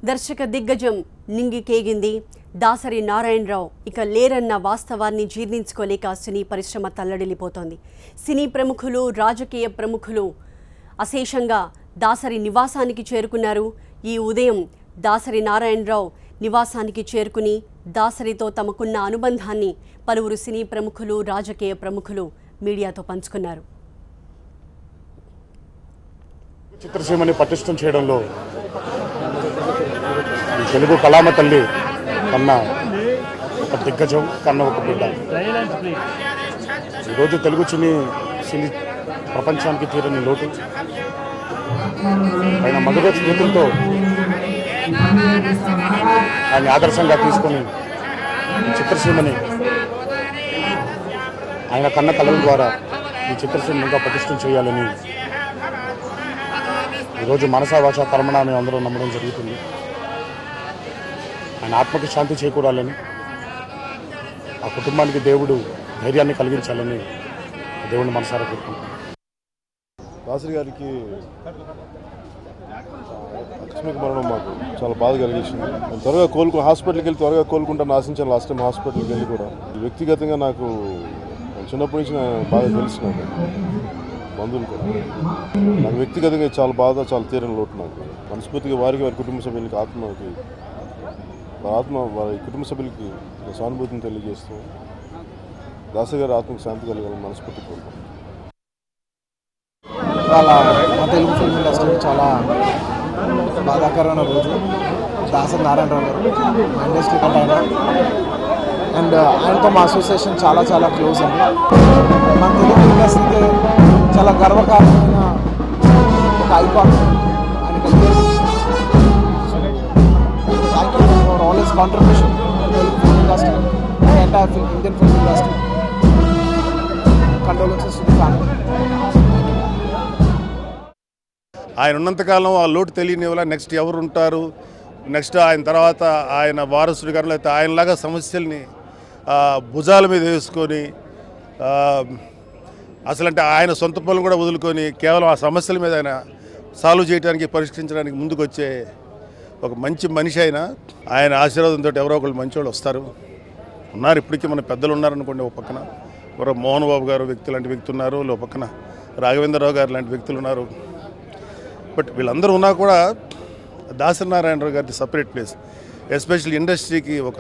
దర్శక దిగ్గజం నింగికేగింది. దాసరి నారాయణరావు ఇక లేరన్న వాస్తవాన్ని జీర్ణించుకోలేక సినీ పరిశ్రమ తల్లడిల్లిపోతోంది. సినీ ప్రముఖులు, రాజకీయ ప్రముఖులు అశేషంగా దాసరి నివాసానికి చేరుకున్నారు. ఈ ఉదయం దాసరి నారాయణరావు నివాసానికి చేరుకుని దాసరితో తమకున్న అనుబంధాన్ని పలువురు సినీ ప్రముఖులు, రాజకీయ ప్రముఖులు మీడియాతో పంచుకున్నారు. చిత్రసీమని పటిష్టం చేయడంలో తెలుగు కళామ తల్లి కన్న ఒక దిగ్గజం, కన్న ఒక బిడ్డ. ఈరోజు తెలుగు సినీ ప్రపంచానికి తీరని లోటు. ఆయన మధుర స్మృతులతో ఆయన ఆదర్శంగా తీసుకొని చిత్రసీమని ఆయన కన్న కళల ద్వారా ఈ చిత్రసీమను ఇంకా పటిష్టం చేయాలని ఈరోజు మనసా భాష కర్మణ అని అందరూ నమ్మడం జరుగుతుంది. ఆయన ఆత్మకి శాంతి చేకూరాలని, ఆ కుటుంబానికి దేవుడు ధైర్యాన్ని కలిగించాలని దేవుడిని మనసారా కోరుకుంటున్నాను. దాసరి గారికి ఆకస్మిక మరణం మాకు చాలా బాధ కలిగించింది. నేను త్వరగా హాస్పిటల్కి వెళ్ళి త్వరగా కోలుకుంటాను ఆశించాను. లాస్ట్ టైం హాస్పిటల్కి వెళ్ళి కూడా వ్యక్తిగతంగా నాకు చిన్నప్పటి నుంచి బాగా తెలిసి నాకు బంధువులు కూడా నాకు వ్యక్తిగతంగా చాలా బాధ, చాలా తీరని లోటు. నాకు మనస్ఫూర్తిగా వారికి, వారి కుటుంబ సభ్యులకి వారి కుటుంబ సభ్యులకి సానుభూతిని తెలియజేస్తూ దాసరి గారి ఆత్మకు శాంతి కలగాలని మనస్ఫూర్తి కోరుకుంటున్నాను. ఇవాళ మా తెలుగు ఫిల్మ్ ఇండస్ట్రీకి చాలా బాధాకరమైన రోజు. దాసరి నారాయణరావు గారు మా ఇండస్ట్రీ కంటే అండ్ ఆయనతో మా అసోసియేషన్ చాలా చాలా క్లోజ్ అండి. మన తెలుగు ఇండస్ట్రీకి చాలా గర్వకారణమైన ఒక ఐకాన్ ఆయన కలిగారు. Thank you for all his contribution Telugu film industry, entire Indian film industry. Condolences to the family. ఆయన ఉన్నంతకాలం ఆ లోటు తెలియని వల్ల నెక్స్ట్ ఎవరు ఉంటారు, నెక్స్ట్ ఆయన తర్వాత ఆయన వారసుడు కానీ లేకపోతే ఆయనలాగా సమస్యల్ని భుజాల మీద వేసుకొని అసలంటే ఆయన సొంత పనులు కూడా వదులుకొని కేవలం ఆ సమస్యల మీద ఆయన సాల్వ్ చేయడానికి, పరిష్కరించడానికి ముందుకు వచ్చే ఒక మంచి మనిషి. ఆయన ఆశీర్వాదంతో ఎవరో ఒకళ్ళు మంచివాళ్ళు ఉన్నారు. ఇప్పటికీ మన పెద్దలు ఉన్నారనుకోండి. ఒక పక్కన ఎవరో మోహన్ బాబు గారు వ్యక్తి లాంటి వ్యక్తి ఉన్నారు, ఒక పక్కన రాఘవేంద్రరావు గారు లాంటి వ్యక్తులు ఉన్నారు. బట్ వీళ్ళందరూ ఉన్నా కూడా దాసరి నారాయణరావు గారిది సపరేట్ ప్లేస్. ఎస్పెషల్లీ ఇండస్ట్రీకి ఒక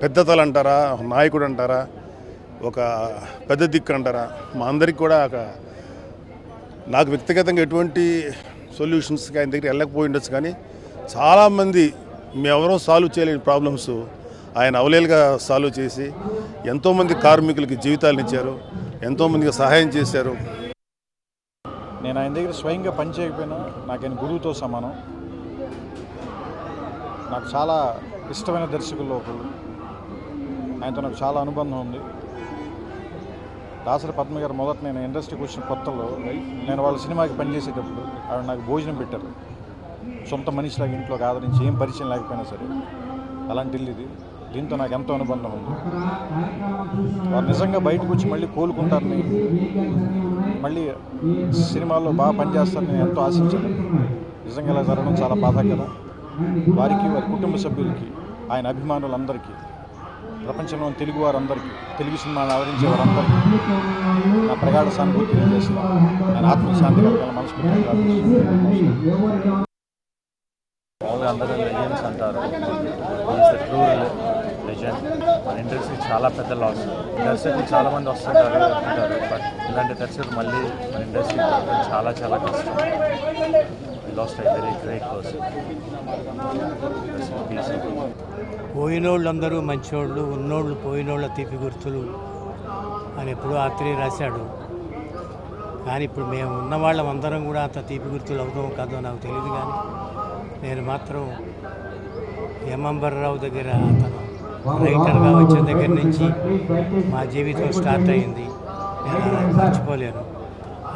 పెద్ద తల అంటారా, నాయకుడు అంటారా, ఒక పెద్ద దిక్కు అంటారా, మా అందరికి కూడా నాకు వ్యక్తిగతంగా ఎటువంటి సొల్యూషన్స్కి ఆయన దగ్గర వెళ్ళకపోయి ఉండొచ్చు. కానీ చాలామంది మేమెవరో సాల్వ్ చేయలేని ప్రాబ్లమ్స్ ఆయన అవలేలుగా సాల్వ్ చేసి ఎంతోమంది కార్మికులకి జీవితాలను ఇచ్చారు, ఎంతోమందికి సహాయం చేశారు. నేను ఆయన దగ్గర స్వయంగా పని చేయకపోయినా నాకు ఆయన గురువుతో సమానం. నాకు చాలా ఇష్టమైన దర్శకుల్లో ఒకరు. ఆయనతో నాకు చాలా అనుబంధం ఉంది. దాసరి పద్మ గారు మొదట నేను ఇండస్ట్రీకి వచ్చిన కొత్తలో నేను వాళ్ళ సినిమాకి పనిచేసేటప్పుడు ఆవిడ నాకు భోజనం పెట్టారు. సొంత మనిషిలాగా ఇంట్లోకి ఆదరించి, ఏం పరిచయం లేకపోయినా సరే. అలాంటి ఇల్లు ఇది. దీంతో నాకు ఎంతో అనుబంధం ఉంది. వారు నిజంగా బయటకు వచ్చి మళ్ళీ కోలుకుంటారని, మళ్ళీ సినిమాల్లో బాగా పనిచేస్తారని నేను ఎంతో ఆశించాను. నిజంగా ఇలా జరగడం చాలా బాధాకరం. వారికి, వారి కుటుంబ సభ్యులకి, ఆయన అభిమానులందరికీ, ప్రపంచంలోని తెలుగు వారందరికీ, తెలుగు సినిమాను ఆదరించే వారందరికీ నా ప్రగాఢ సానుభూతి తెలియజేస్తున్నాను. ఆయన ఆత్మశాంతి కలగాలని మనస్ఫూర్తిగా ప్రార్థిస్తున్నాను. అందరూ లెజెండ్స్ అంటారు. True legend. మన ఇండస్ట్రీ చాలా పెద్ద లాస్. దర్శకులు చాలామంది వస్తుంటారు, బట్ ఇలాంటి దర్శకులు మళ్ళీ మన ఇండస్ట్రీ చాలా చాలా కష్టం. We lost a very great person. పోయినోళ్ళందరూ మంచోళ్ళు, ఉన్నోళ్ళు పోయినోళ్ళ తీపి గుర్తులు అని ఎప్పుడూ ఆత్రేయ రాశాడు. కానీ ఇప్పుడు మేము ఉన్నవాళ్ళం అందరం కూడా అంత తీపి గుర్తులు అవుతామో కాదో నాకు తెలియదు. కానీ నేను మాత్రం హేమంబర్రావు దగ్గర, అతను రైటర్గా వచ్చిన దగ్గర నుంచి మా జీవితం స్టార్ట్ అయింది. నేను అలా మర్చిపోలేను.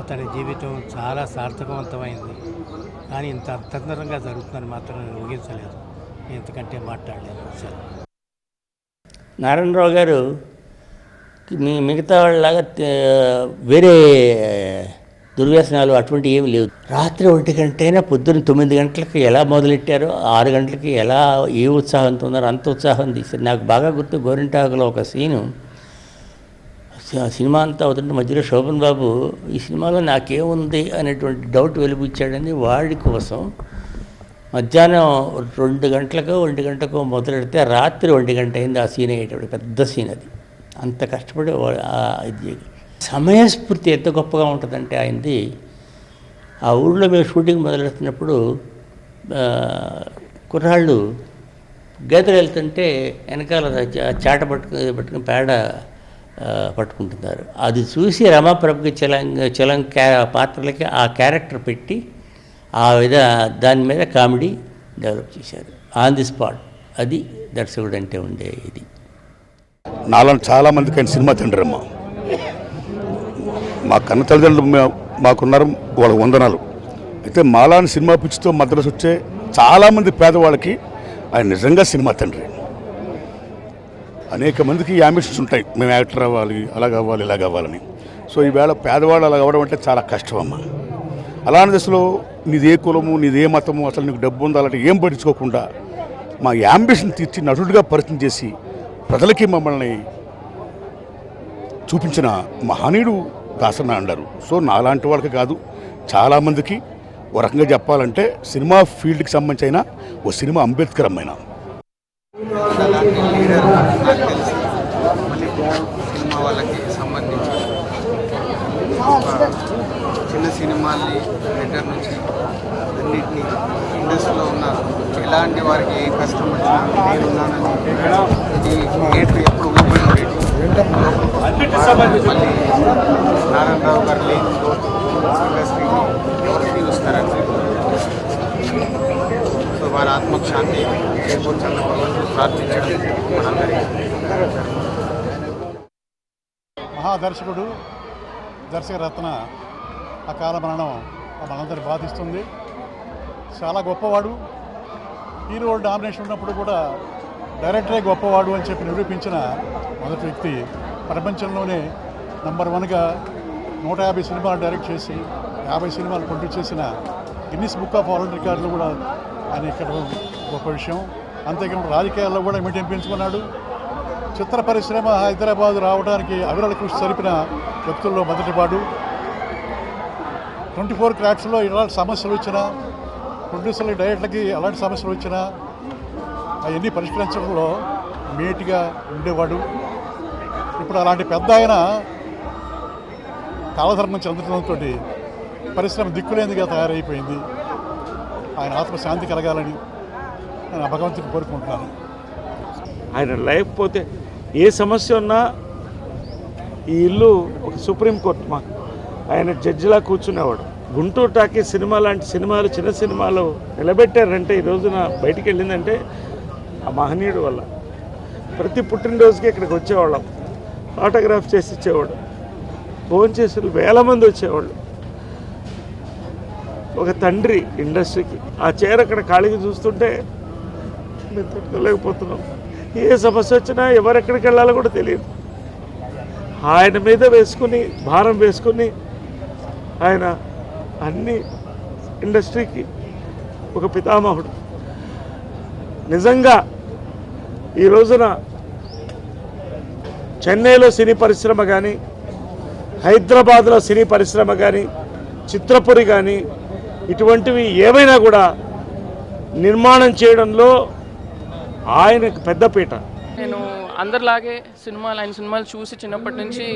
అతని జీవితం చాలా సార్థకవంతమైంది. కానీ ఇంత అర్థంతరంగా జరుగుతుందని మాత్రం నేను ఊహించలేదు. ఎంతకంటే మాట్లాడలేదు. సరే, నారాయణరావు గారు మిగతా వాళ్ళలాగా వేరే దుర్వ్యసనాలు అటువంటి ఏమి లేవు. రాత్రి 1 గంటైనా పొద్దున్న 9 గంటలకు ఎలా మొదలెట్టారో 6 గంటలకి ఎలా ఏ ఉత్సాహంతో ఉన్నారో అంత ఉత్సాహం తీశారు. నాకు బాగా గుర్తు గోరింటాకులో ఒక సీను, సినిమా అంతా అవుతుంటే మధ్యలో శోభన్ బాబు ఈ సినిమాలో నాకేముంది అనేటువంటి డౌట్ వెలిపించాడని వాడి కోసం మధ్యాహ్నం 2 గంటలకో 1 గంటకో మొదలెడితే రాత్రి 1 గంట అయింది ఆ సీన్ అయ్యేటప్పుడు. పెద్ద సీన్ అది. అంత కష్టపడి ఇది సమయస్ఫూర్తి ఎంత గొప్పగా ఉంటుందంటే ఆయనది. ఆ ఊళ్ళో మేము షూటింగ్ మొదలెడుతున్నప్పుడు కుర్రాళ్ళు గేదెలు వెళ్తుంటే వెనకాల చాట పట్టుకుని పేడ పట్టుకుంటున్నారు. అది చూసి రమాప్రభుకి చలం పాత్రలకి ఆ క్యారెక్టర్ పెట్టి దాని మీద కామెడీ డెవలప్ చేశారు ఆన్ ది స్పాట్. అది దర్శకుడు అంటే ఉండే ఇది. నాలో చాలామందికి ఆయన సినిమా తండ్రమ్మ. మా కన్న తల్లిదండ్రులు మాకున్నారు, వాళ్ళకి వందనాలు. అయితే మాలాని సినిమా పిచ్చితో మద్రాసు వచ్చే చాలామంది పేదవాళ్ళకి ఆయన నిజంగా సినిమా తండ్రి. అనేక మందికి యాంబిషన్స్ ఉంటాయి, మేము యాక్టర్ అవ్వాలి, అలా కావాలి, ఇలా కావాలని. సో ఈవేళ పేదవాళ్ళు అలా అవ్వడం అంటే చాలా కష్టం అమ్మ. అలాంటి దశలో నీదే కులము, నీదే మతము, అసలు నీకు డబ్బు ఉందా అలాంటి ఏం పట్టించుకోకుండా మా యాంబిషన్ తీర్చి నటుడిగా పరిచయం చేసి ప్రజలకి మమ్మల్ని చూపించిన మహనీయుడు దాసన్న అంటారు. సో నాలాంటి వాళ్ళకి కాదు, చాలామందికి ఓ రకంగా చెప్పాలంటే సినిమా ఫీల్డ్కి సంబంధించిన ఓ సినిమా అంబేద్కర్ అమ్మాయిన. అలాంటి లీడర్ నాకు తెలిసి మళ్ళీ సినిమా వాళ్ళకి సంబంధించి చిన్న సినిమాల్ని దగ్గర నుంచి అన్నింటినీ ఇండస్ట్రీలో ఉన్న ఎలాంటి వారికి ఏ కష్టం వచ్చినా నేనున్నానని ఈ గేట్లు ఎప్పుడు ఓపెన్ ఉండేది. మళ్ళీ నారాయణరావు గారు లేని ఇండస్ట్రీని ఎవరు చూస్తారంటే సో వారి ఆత్మకు శాంతి చేకూర్చాలని భగవంతుడు ప్రార్థించడం మనందరి మహాదర్శకుడు దర్శకరత్న అకాల మరణం మనందరి బాధిస్తుంది. చాలా గొప్పవాడు. హీరో డామినేషన్ ఉన్నప్పుడు కూడా డైరెక్టరే గొప్పవాడు అని చెప్పి నిరూపించిన మొదటి వ్యక్తి. ప్రపంచంలోనే నంబర్ 1గా 150 సినిమాలు డైరెక్ట్ చేసి 50 సినిమాలు ప్రొడ్యూస్ చేసిన గిన్నిస్ బుక్ ఆఫ్ వరల్డ్ రికార్డులు కూడా ఆయన ఇక్కడ గొప్ప విషయం. అంతేకాకుండా రాజకీయాల్లో కూడా ఇమిటేం పెంచుకున్నాడు. చిత్ర పరిశ్రమ హైదరాబాద్ రావడానికి అవిరళ కృషి జరిపిన వ్యక్తుల్లో మొదటివాడు. 24 క్రాఫ్ట్స్లో ఇలాంటి సమస్యలు వచ్చినా, ప్రొడ్యూసర్లకి డైరెక్టర్లకి అలాంటి సమస్యలు వచ్చినా అవన్నీ పరిష్కరించడంలో మేటిగా ఉండేవాడు. ఇప్పుడు అలాంటి పెద్ద ఆయన కాలధర్మం చెందడంతో పరిశ్రమ దిక్కులేనిదిగా తయారైపోయింది. ఆయన ఆత్మశాంతి కలగాలని నేను భగవంతుని కోరుకుంటున్నాను. ఆయన లేకపోతే ఏ సమస్య ఉన్నా ఈ ఇల్లు ఒక సుప్రీంకోర్టు మాకు. ఆయన జడ్జిలా కూర్చునేవాడు. గుంటూరు టాకీ సినిమా లాంటి సినిమాలు, చిన్న సినిమాలు నిలబెట్టారంటే ఈ రోజున బయటికి వెళ్ళిందంటే ఆ మహనీయుడు వల్ల. ప్రతి పుట్టినరోజుకి ఇక్కడికి వచ్చేవాళ్ళం, ఆటోగ్రాఫ్ చేసి ఇచ్చేవాడు. భోజనం చేసే వేల మంది వచ్చేవాళ్ళు. ఒక తండ్రి ఇండస్ట్రీకి. ఆ చైర్ అక్కడ ఖాళీగా చూస్తుంటే మేము తట్టుకోలేకపోతున్నాం. ఏ సమస్య వచ్చినా ఎవరెక్కడికి వెళ్ళాలో కూడా తెలియదు. ఆయన మీద వేసుకుని భారం వేసుకుని ఆయన అన్ని ఇండస్ట్రీకి ఒక పితామహుడు. నిజంగా ఈ రోజున చెన్నైలో సినీ పరిశ్రమ కానీ, హైదరాబాద్లో సినీ పరిశ్రమ కానీ, చిత్రపురి కానీ ఇటువంటివి ఏవైనా కూడా నిర్మాణం చేయడంలో ఆయనకు పెద్దపీట. నేను అందరిలాగే ఆయన సినిమాలు చూసి చిన్నప్పటి నుంచి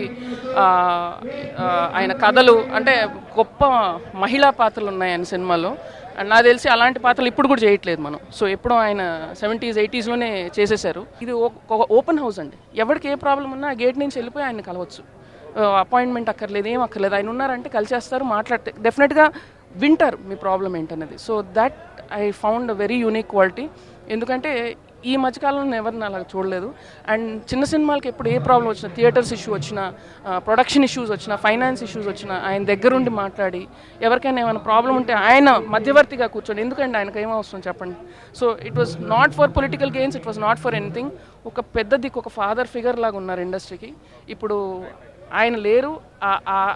ఆయన కథలు అంటే గొప్ప మహిళా పాత్రలు ఉన్నాయి ఆయన సినిమాలో. అండ్ నాకు తెలిసి అలాంటి పాత్రలు ఇప్పుడు కూడా చేయట్లేదు మనం. సో ఎప్పుడో ఆయన 70s 80sలోనే చేసేసారు. ఇది ఒక ఓపెన్ హౌస్ అండి. ఎవరికి ఏ ప్రాబ్లం ఉన్నా ఆ గేట్ నుంచి వెళ్ళిపోయి ఆయన కలవచ్చు. అపాయింట్మెంట్ అక్కర్లేదు, ఏం అక్కర్లేదు. ఆయన ఉన్నారంటే కలిసేస్తారు, మాట్లాడితే డెఫినెట్గా వింటారు మీ ప్రాబ్లం ఏంటనేది. So that I found very unique quality. ఎందుకంటే ఈ మధ్యకాలంలో ఎవరిని అలా చూడలేదు. అండ్ చిన్న సినిమాలకి ఎప్పుడు ఏ ప్రాబ్లం వచ్చినా, థియేటర్స్ ఇష్యూ వచ్చినా, ప్రొడక్షన్ ఇష్యూస్ వచ్చినా, ఫైనాన్స్ ఇష్యూస్ వచ్చినా ఆయన దగ్గరుండి మాట్లాడి, ఎవరికైనా ఏమైనా ప్రాబ్లం ఉంటే ఆయన మధ్యవర్తిగా కూర్చోండి. ఎందుకంటే ఆయనకు ఏమవసరం చెప్పండి. So it was not for political gains, it was not for anything. ఒక పెద్ద దిక్కు, ఒక ఫాదర్ ఫిగర్ లాగా ఉన్నారు ఇండస్ట్రీకి. ఇప్పుడు ఆయన లేరు,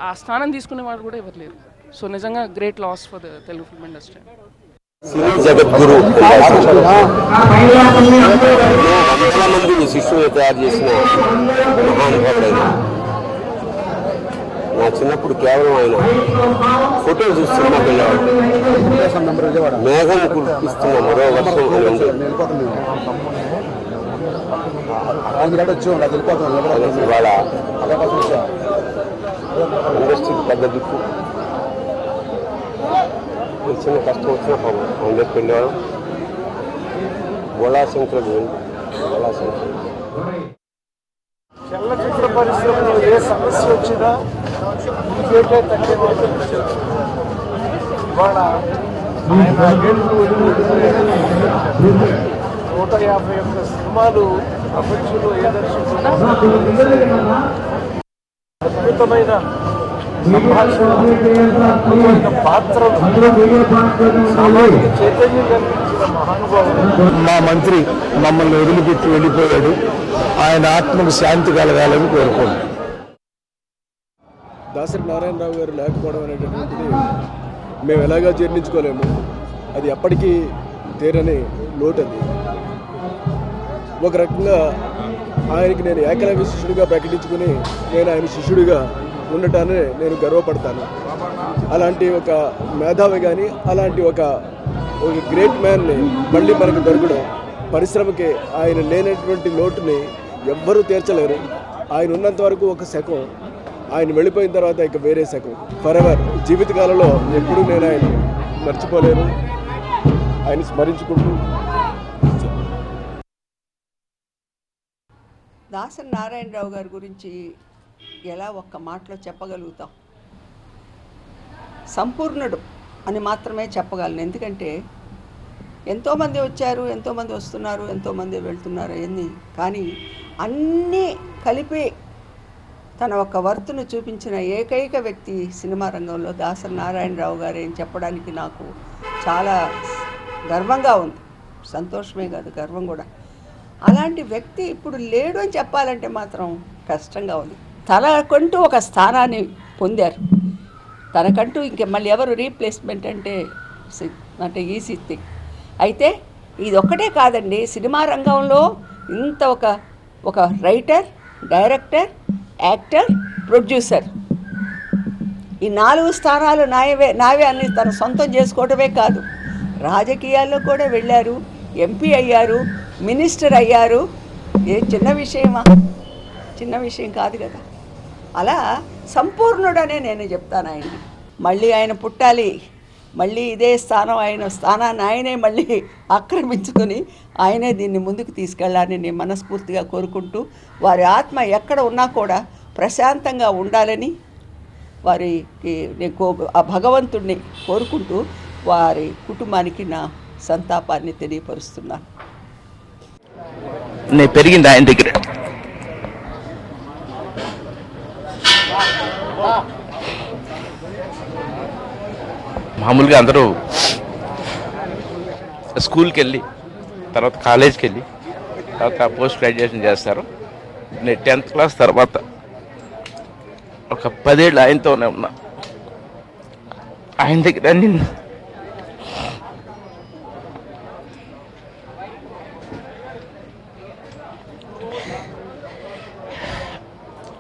ఆ స్థానం తీసుకునే వాళ్ళు కూడా ఎవరు లేరు. సో నిజంగా great loss for the Telugu film industry. జగద్గురు వందల మంది శిష్యులు తయారు చేసిన మహానుభావుడైన నా చిన్నప్పుడు కేవలం ఆయన ఫోటో చూసి సినిమాకి వెళ్ళేవాడు. మేఘం కురిపిస్తున్న మరో వర్షం అని ఉండేది. ఇవాళ ఇండస్ట్రీకి పెద్ద దిక్కు. చిన్న కష్టం వచ్చినా ఆయన దగ్గరికి వెళ్ళేవాడు. బోళాశంకరుడు బోళాశంకరుడు చలనచిత్ర పరిశ్రమలో ఏ సమస్య వచ్చినా ఇంకేటే తగ్గేవాళ్ళు. ఇవాళ ఆయన 151 సినిమాలు ప్రపంచంలో ఏ దర్శకులు అద్భుతమైన సంభాషణ, అద్భుతమైన పాత్రలు, సామాజిక చైతన్యం కల్పించిన మహానుభావుడు. మా మంత్రి మమ్మల్ని వదిలిపెట్టి వెళ్ళిపోయాడు. ఆయన ఆత్మకు శాంతి కలగాలని కోరుకోండి. దాసరి నారాయణరావు గారు లేకపోవడం అనేటటువంటిది మేము ఎలాగా జీర్ణించుకోలేము. అది ఎప్పటికీ తీరని లోటు. అది ఒక రకంగా ఆయనకి నేను ఏకలవ్య శిష్యుడిగా ప్రకటించుకుని నేను ఆయన శిష్యుడిగా ఉండటాన్ని నేను గర్వపడతాను. అలాంటి ఒక మేధావి కానీ అలాంటి ఒక గ్రేట్ మ్యాన్ని మళ్ళీ మనకు దొరకడం, పరిశ్రమకి ఆయన లేనటువంటి లోటుని ఎవ్వరూ తీర్చలేరు. ఆయన ఉన్నంత వరకు ఒక శకం, ఆయన వెళ్ళిపోయిన తర్వాత ఇక వేరే శకం. ఫరెవర్ జీవితకాలంలో ఎప్పుడూ నేను ఆయన మర్చిపోలేను. ఆయన స్మరించుకుంటూ దాసరి నారాయణరావు గారి గురించి ఎలా ఒక్క మాటలో చెప్పగలుగుతాం? సంపూర్ణుడు అని మాత్రమే చెప్పగలను. ఎందుకంటే ఎంతోమంది వచ్చారు, ఎంతోమంది వస్తున్నారు, ఎంతోమంది వెళ్తున్నారు అన్నీ, కానీ అన్నీ కలిపి తన ఒక వర్తును చూపించిన ఏకైక వ్యక్తి సినిమా రంగంలో దాసరి నారాయణరావు గారే అని చెప్పడానికి నాకు చాలా గర్వంగా ఉంది. సంతోషమే కాదు, గర్వం కూడా. అలాంటి వ్యక్తి ఇప్పుడు లేడు అని చెప్పాలంటే మాత్రం కష్టంగా ఉంది. తనకంటూ ఒక స్థానాన్ని పొందారు. తనకంటూ ఇంక మళ్ళీ ఎవరు రీప్లేస్మెంట్ అంటే ఈజీ థింగ్. అయితే ఇది ఒక్కటే కాదండి, సినిమా రంగంలో ఇంత ఒక రైటర్, డైరెక్టర్, యాక్టర్, ప్రొడ్యూసర్, ఈ 4 స్థానాలు నావే అని తన సొంతం చేసుకోవడమే కాదు, రాజకీయాల్లో కూడా వెళ్ళారు, ఎంపీ అయ్యారు, మినిస్టర్ అయ్యారు. ఏం చిన్న విషయమా? చిన్న విషయం కాదు కదా. అలా సంపూర్ణుడనే నేను చెప్తాను ఆయన్ని. మళ్ళీ ఆయన పుట్టాలి, మళ్ళీ ఇదే స్థానం, ఆయన స్థానాన్ని ఆయనే మళ్ళీ ఆక్రమించుకొని ఆయనే దీన్ని ముందుకు తీసుకెళ్ళాలని నేను మనస్ఫూర్తిగా కోరుకుంటూ, వారి ఆత్మ ఎక్కడ ఉన్నా కూడా ప్రశాంతంగా ఉండాలని వారికి ఆ భగవంతుడిని కోరుకుంటూ వారి కుటుంబానికి నా సంతాపాన్ని తెలియపరుస్తున్నాను. నేను పెరిగింది ఆయన దగ్గర. మామూలుగా అందరూ స్కూల్కి వెళ్ళి తర్వాత కాలేజ్కి వెళ్ళి తర్వాత పోస్ట్ గ్రాడ్యుయేషన్ చేస్తారు. నేను 10th క్లాస్ తర్వాత ఒక 10 ఏళ్ళు ఆయనతోనే ఉన్నా. ఆయన దగ్గర నేను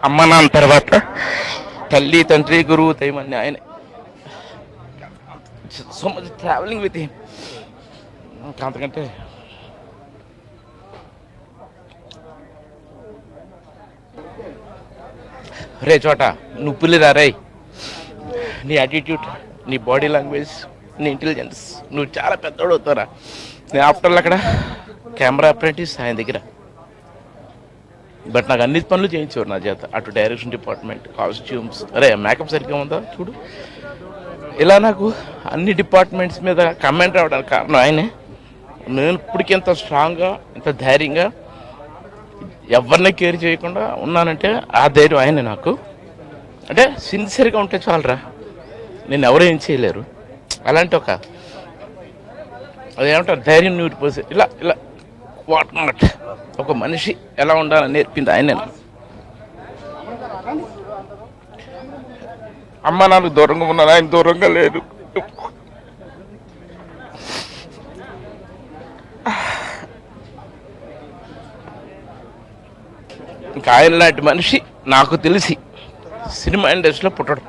అమ్మ నాన్న తర్వాత తల్లి, తండ్రి, గురువు, దైవం అన్నీ ఆయనే. So much travelling with him. అంతకంటే రే చోట నువ్వు పులిరా రే, నీ యాటిట్యూడ్, నీ బాడీ లాంగ్వేజ్, నీ ఇంటెలిజెన్స్, నువ్వు చాలా పెద్దోడు అవుతారా. నేను ఆఫ్టర్లో అక్కడ కెమెరా అప్రెంటిస్ ఆయన దగ్గర. బట్ నాకు అన్ని పనులు చేయించేవారు నా చేత. అటు డైరెక్షన్ డిపార్ట్మెంట్, కాస్ట్యూమ్స్, అరే మేకప్ సరిగ్గా ఉందా చూడు, ఇలా నాకు అన్ని డిపార్ట్మెంట్స్ మీద కమెంట్ రావడానికి కారణం ఆయనే. నేను ఇప్పటికీ ఎంత స్ట్రాంగ్గా, ఎంత ధైర్యంగా, ఎవరిని కేర్ చేయకుండా ఉన్నానంటే ఆ ధైర్యం ఆయనే నాకు. అంటే సిన్సియర్గా ఉంటే చాలరా, నేను ఎవరు ఏం చేయలేరు. అలాంటి అదేమంటారు ధైర్యం నూరిపోసే ఇలా ఇలా వాట్ నాట్ ఒక మనిషి ఎలా ఉండాలని నేర్పింది ఆయనే. అమ్మ నాన్నకు దూరంగా ఉన్నాను, ఆయన దూరంగా లేదు. ఇంకా ఆయన లాంటి మనిషి నాకు తెలిసి సినిమా ఇండస్ట్రీలో పుట్టడం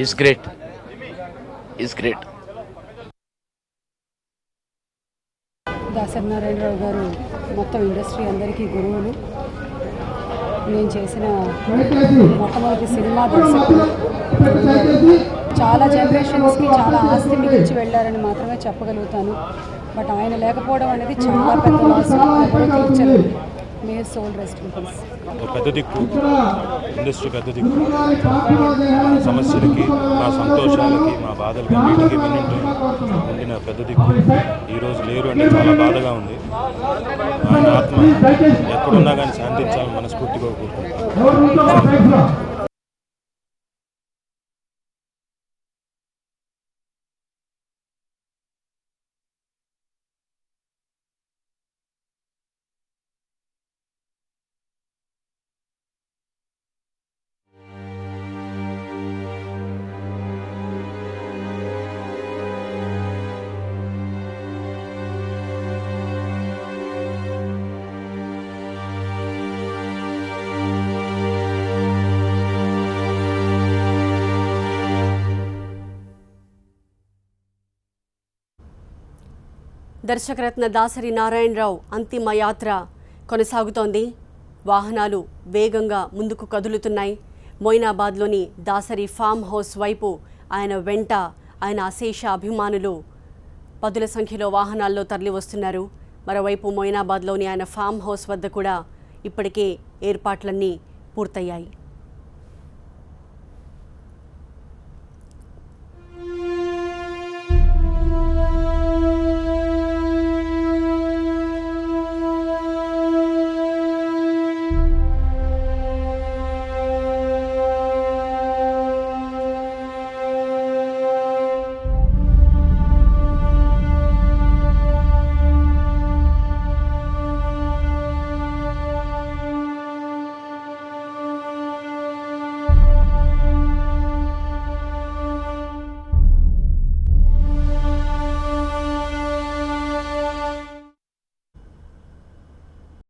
ఈజ్ గ్రేట్. దాసరి నారాయణరావు గారు మొత్తం ఇండస్ట్రీ అందరికీ గురువులు. నేను చేసిన మొట్టమొదటి సినిమా దర్శకుడు. చాలా జనరేషన్స్కి చాలా ఆస్తి మిగిల్చి వెళ్ళారని మాత్రమే చెప్పగలుగుతాను. బట్ ఆయన లేకపోవడం అనేది చాలా పెద్ద లాస్, ఎవరూ తీర్చలేదు. May soul rest in peace. పెద్ద దిక్కు, ఇండస్ట్రీ పెద్ద దిక్కు. సమస్యలకి, మా సంతోషాలకి, మా బాధలకి అన్నింటికి వెన్నంటి ఉండిన పెద్ద దిక్కు ఈరోజు లేరు అంటే చాలా బాధగా ఉంది. ఆయన ఆత్మ ఎక్కడున్నా కానీ శాంతించాలని మనస్ఫూర్తిగా కోరుకుంటున్నాను. దర్శకరత్న దాసరి నారాయణరావు అంతిమ యాత్ర కొనసాగుతోంది. వాహనాలు వేగంగా ముందుకు కదులుతున్నాయి. మొయినాబాద్లోని దాసరి ఫామ్ హౌస్ వైపు ఆయన వెంట ఆయన అశేష అభిమానులు పదుల సంఖ్యలో వాహనాల్లో తరలి వస్తున్నారు. మరోవైపు మొయినాబాద్లోని ఆయన ఫామ్ హౌస్ వద్ద కూడా ఇప్పటికే ఏర్పాట్లన్నీ పూర్తయ్యాయి.